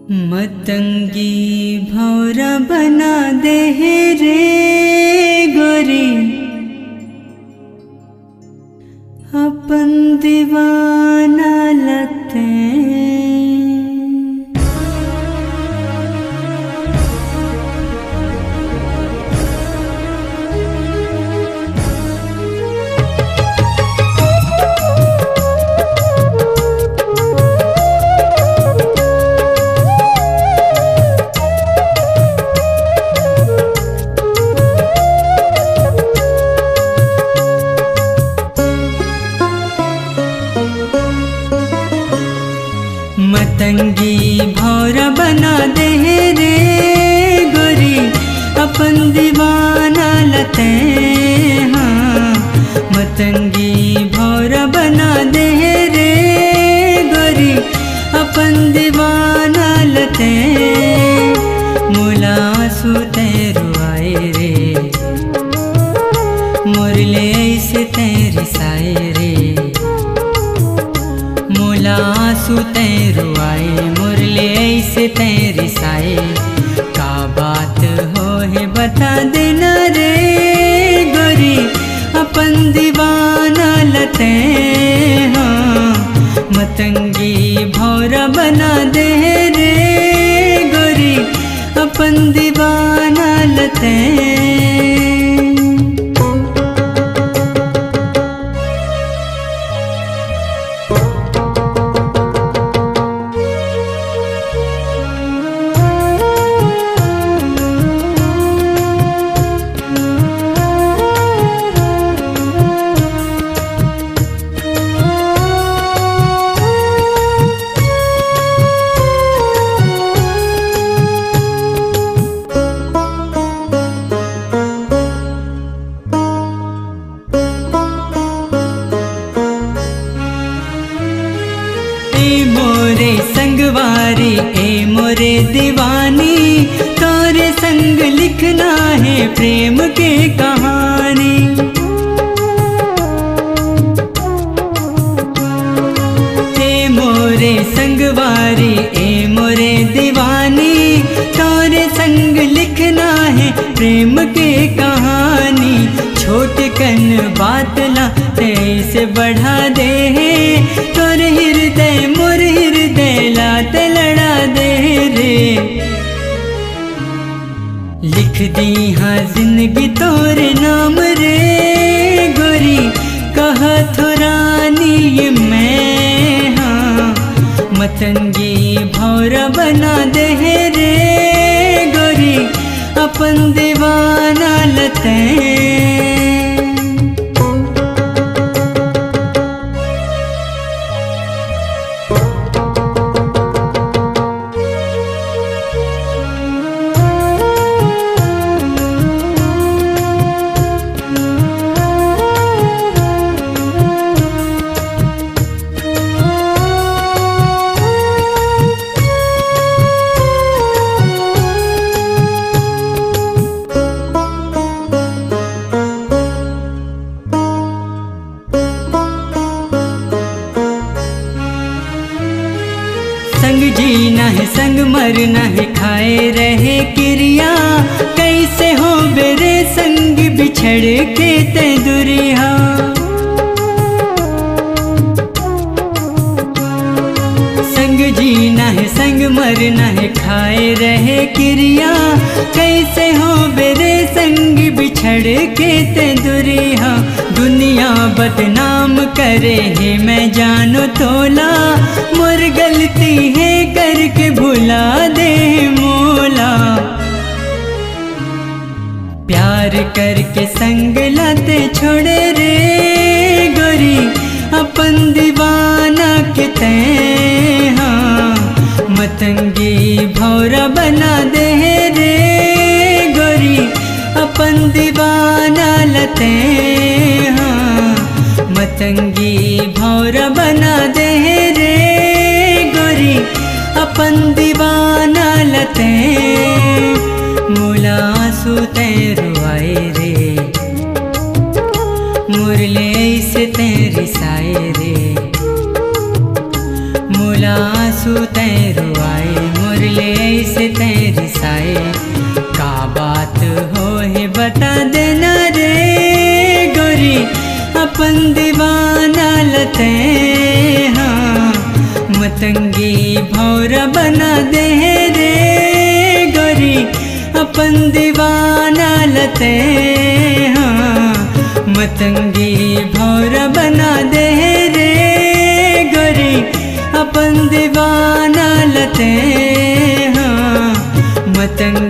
मतंगी भौरा बना दे रे गोरी, अपन दीवाना लगते। मतंगी भौरा बना दे रे गोरी, अपन दीवाना लते। हाँ, मतंगी भौरा बना दे रे गोरी, अपन दीवाना लते। मुला सुते रुआए रे, मुरले से तेरी साए रे। मुला सुते रुआए, मुरले से तेरी साए। का बात हो है बता देना रे गोरी, अपन दीवाना लते। हाँ, मतंगी भौरा बना दे रे गोरी, अपन दीवाना लते। मोरे संगवारी ए मोरे दीवानी, तोरे संग लिखना है प्रेम के कहानी। ए मोरे संगवारी ए मोरे दीवानी, तोरे संग लिखना है प्रेम के कहानी। छोट कन बात ला से बढ़ा दे, तोर हृदय मोर हृदय लात लड़ा दे रे। लिख दी हाँ जिंदगी तोरे नाम रे गोरी, कहा थोरानी ये मैं। हाँ, मतंगी भौरा बना दे रे गोरी, अपन दीवाना लते। संग जीना है संग मरना है, खाए रहे क्रिया। कैसे हो बेरे संग बिछड़ के ते दुरिया। संग जीना है संग मरना है, खाए रहे क्रिया। कैसे हो बेरे संग बिछड़ के ते दुरिया। दुनिया बदनाम करे है मैं जानो तोला, मोर गलती है करके भुला दे मोला। प्यार करके संग लाते छोड़े रे गोरी, अपन दीवाना के ते। हाँ, मतंगी भौरा बना दे रे गोरी, अपन दीवाना लते। हाँ, मतंगी भौरा बना दे रे गोरी, अपन दीवाना लते। मुला सुते रुआए रे, मुरले से तेरी साए रे। मुला सुते रुआए मुर ले ऐसे तेरी साए, का बात हो है बता देना रे गोरी, अपन दीवाना लते हाँ, मतंगी भौरा बना दे रे गोरी, अपन दीवाना लते हाँ, मतंगी भौरा बना दे रे गोरी, अपन दीवाना लते हाँ, मतंगी